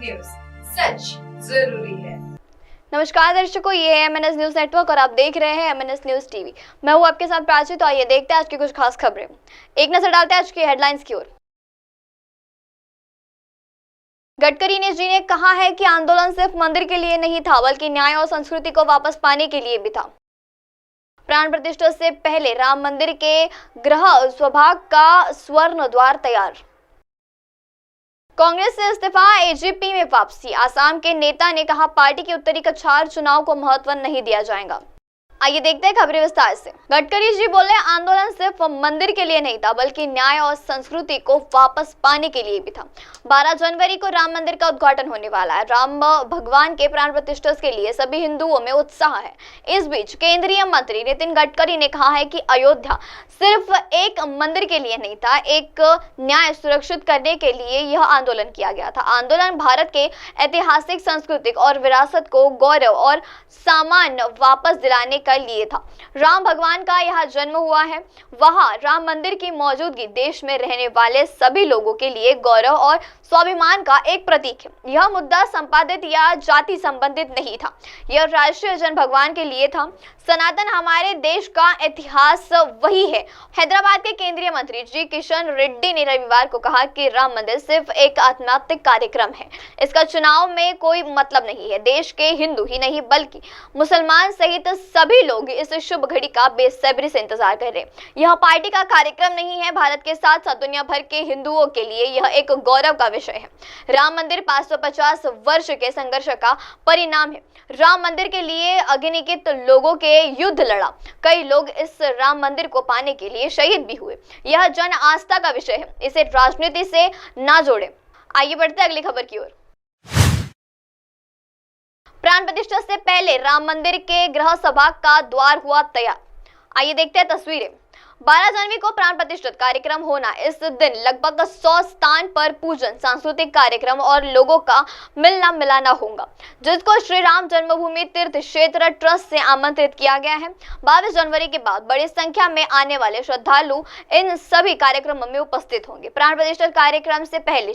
News, सच जरूरी है। नमस्कार दर्शकों, ये है एमएनएस न्यूज नेटवर्क और आप देख रहे हैं एमएनएस न्यूज टीवी। मैं हूं आपके साथ प्राची। तो आइए देखते हैं आज की कुछ खास खबरें। एक नजर डालते हैं आज की हेडलाइंस की ओर। गडकरी जी ने कहा है कि आंदोलन सिर्फ मंदिर के लिए नहीं था, बल्कि न्याय और संस्कृति को वापस पाने के लिए भी था। प्राण प्रतिष्ठा से पहले राम मंदिर के गृह सभाग का स्वर्ण द्वार तैयार। कांग्रेस से इस्तीफा, एजीपी में वापसी। आसाम के नेता ने कहा पार्टी के उत्तरी कछार चुनाव को महत्व नहीं दिया जाएगा। आइए देखते हैं खबरें विस्तार से। गडकरी जी बोले आंदोलन सिर्फ मंदिर के लिए नहीं था, बल्कि न्याय और संस्कृति को वापस पाने के लिए भी था। 12 जनवरी को राम मंदिर का उद्घाटन होने वाला है। राम भगवान के प्राण प्रतिष्ठा के लिए सभी हिंदुओं में उत्साह है। इस बीच केंद्रीय मंत्री नितिन गडकरी ने कहा है कि अयोध्या सिर्फ एक मंदिर के लिए नहीं था, एक न्याय सुरक्षित करने के लिए यह आंदोलन किया गया था। आंदोलन भारत के ऐतिहासिक, सांस्कृतिक और विरासत को गौरव और सामान वापस दिलाने के लिए था। राम भगवान का यहाँ जन्म हुआ है, वहाँ राम मंदिर की मौजूदगी देश में रहने वाले सभी लोगों के लिए गौरव और स्वाभिमान का एक प्रतीक है। यह मुद्दा संपादित या जाति संबंधित नहीं था, यह राष्ट्रीय जन भगवान के लिए था। सनातन हमारे देश का इतिहास वही है। हैदराबाद के केंद्रीय मंत्री जी किशन रेड्डी ने रविवार को कहा कि राम मंदिर सिर्फ एक आध्यात्मिक कार्यक्रम है, इसका चुनाव में कोई मतलब नहीं है। देश के हिंदू ही नहीं बल्कि मुसलमान सहित सभी लोग इस शुभ घड़ी का बेसब्री से इंतजार कर रहे हैं। यह पार्टी का कार्यक्रम नहीं है, भारत के साथ साथ दुनिया भर के हिंदुओं के लिए यह एक गौरव का विषय है। राम मंदिर 550 वर्ष के संघर्ष का परिणाम है। राम मंदिर के लिए अगिनत लोगों के युद्ध लड़ा, कई लोग इस राम मंदिर को पाने के लिए शहीद भी हुए। यह जन आस्था का विषय है, इसे राजनीति से ना जोड़े। आइए बढ़ते हैं अगली खबर की ओर। प्राण प्रतिष्ठा से पहले राम मंदिर के गृह सभा का द्वार हुआ तैयार। आइए देखते हैं तस्वीरें। 12 जनवरी को प्राण प्रतिष्ठा कार्यक्रम होना। इस दिन लगभग 100 स्थान पर पूजन, सांस्कृतिक कार्यक्रम और लोगों का मिलना मिलाना होगा, जिसको श्री राम जन्मभूमि तीर्थ क्षेत्र ट्रस्ट से आमंत्रित किया गया है। 22 जनवरी के बाद बड़ी संख्या में आने वाले श्रद्धालु इन सभी कार्यक्रमों में उपस्थित होंगे। प्राण प्रतिष्ठा कार्यक्रम से पहले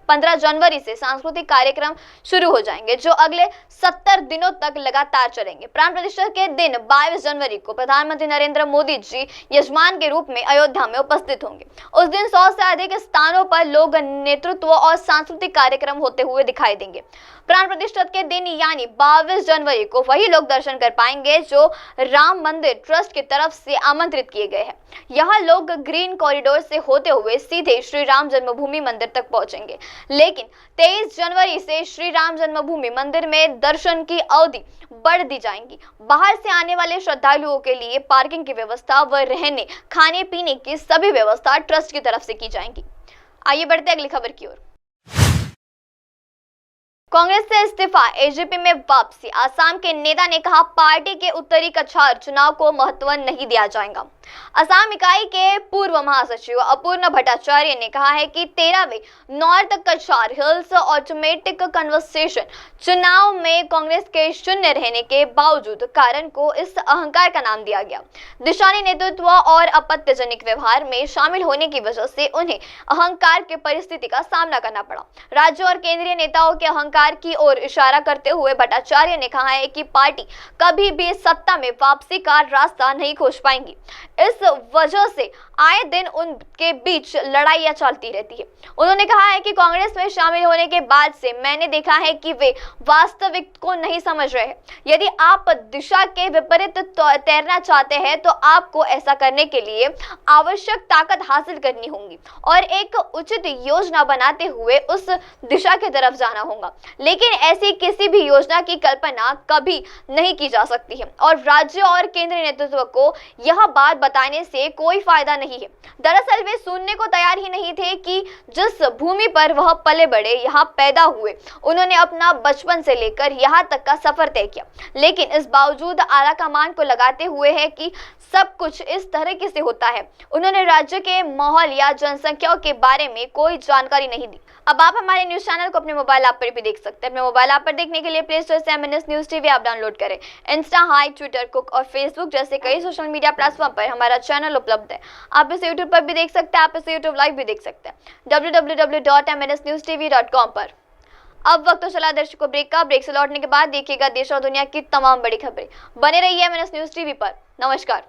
15 जनवरी से सांस्कृतिक कार्यक्रम शुरू हो जाएंगे, जो अगले 70 दिनों तक लगातार चलेंगे। प्राण प्रतिष्ठा के दिन 22 जनवरी को प्रधानमंत्री नरेंद्र मोदी जी यजमान के रूप में अयोध्या में उपस्थित होंगे। उस दिन 100 से अधिक स्थानों पर लोग नेतृत्व और सांस्कृतिक कार्यक्रम होते हुए दिखाई देंगे। प्राण प्रतिष्ठा के दिन यानी 22 जनवरी को वही लोग दर्शन कर पाएंगे जो राम मंदिर ट्रस्ट की तरफ से आमंत्रित किए गए हैं। यहाँ लोग ग्रीन कॉरिडोर से होते हुए सीधे श्री राम जन्मभूमि मंदिर तक पहुंचेंगे, लेकिन 23 जनवरी से श्री राम जन्मभूमि मंदिर में दर्शन की अवधि बढ़ दी जाएंगी। बाहर से आने वाले श्रद्धालुओं के लिए पार्किंग की व्यवस्था व रहने खाने पीने की सभी व्यवस्था ट्रस्ट की तरफ से की जाएंगी। आइए बढ़ते अगली खबर की ओर। कांग्रेस से इस्तीफा, एजीपी में वापसी। आसाम के नेता ने कहा पार्टी के उत्तरी कछार चुनाव को महत्व नहीं दिया जाएगा। असम इकाई के पूर्व महासचिव अपूर्ण भट्टाचार्य ने कहा है कि 13वें नॉर्थ कछार हिल्स ऑटोमेटिक कन्वर्सेशन चुनाव में कांग्रेस के शून्य रहने के बावजूद कारण को इस अहंकार का नाम दिया गया। दिशानी नेतृत्व और आपत्तिजनक व्यवहार में शामिल होने की वजह से उन्हें अहंकार की परिस्थिति का सामना करना पड़ा। राज्य और केंद्रीय नेताओं के अहंकार की ओर इशारा करते हुए भट्टाचार्य ने कहा है कि पार्टी कभी भी सत्ता में वापसी का रास्ता नहीं खोज पाएंगी। इस वजह से आए दिन उनके बीच लड़ाइयां चलती रहती है। उन्होंने कहा है कि कांग्रेस में शामिल होने के बाद से मैंने देखा है कि वे वास्तविक को नहीं समझ रहे हैं। यदि आप दिशा के विपरीत तैरना चाहते हैं तो आपको ऐसा करने के लिए आवश्यक ताकत हासिल करनी होगी और एक उचित योजना बनाते हुए उस दिशा की तरफ जाना होगा। लेकिन ऐसी किसी भी योजना की कल्पना कभी नहीं की जा सकती है और राज्य और केंद्रीय नेतृत्व को यह बात बताने से कोई फायदा नहीं है। दरअसल वे सुनने को तैयार ही नहीं थे कि जिस भूमि पर वह पले बड़े, यहाँ पैदा हुए, उन्होंने अपना बचपन से लेकर यहाँ तक का सफर तय किया। लेकिन इस बावजूद आला कमान को लगाते हुए है कि सब कुछ इस तरह से होता है। उन्होंने राज्य के माहौल या जनसंख्या के बारे में कोई जानकारी नहीं दी। अब आप हमारे न्यूज चैनल को अपने मोबाइल ऐप पर भी देख सकते हैं। अपने मोबाइल ऐप पर देखने के लिए प्ले स्टोर से एमएनएस न्यूज टीवी आप डाउनलोड करें। इंस्टा, हाई, ट्विटर, कुक और फेसबुक जैसे कई सोशल मीडिया प्लेटफॉर्म पर हमारा चैनल उपलब्ध है। आप इसे यूट्यूब पर भी देख सकते हैं, आप इसे यूट्यूब लाइव भी देख सकते हैं www.mnsnewstv.com पर। अब वक्त तो चला दर्शकों ब्रेक का। ब्रेक से लौटने के बाद देखिएगा देश और दुनिया की तमाम बड़ी खबरें। बने रहिए MNS न्यूज टीवी पर। नमस्कार।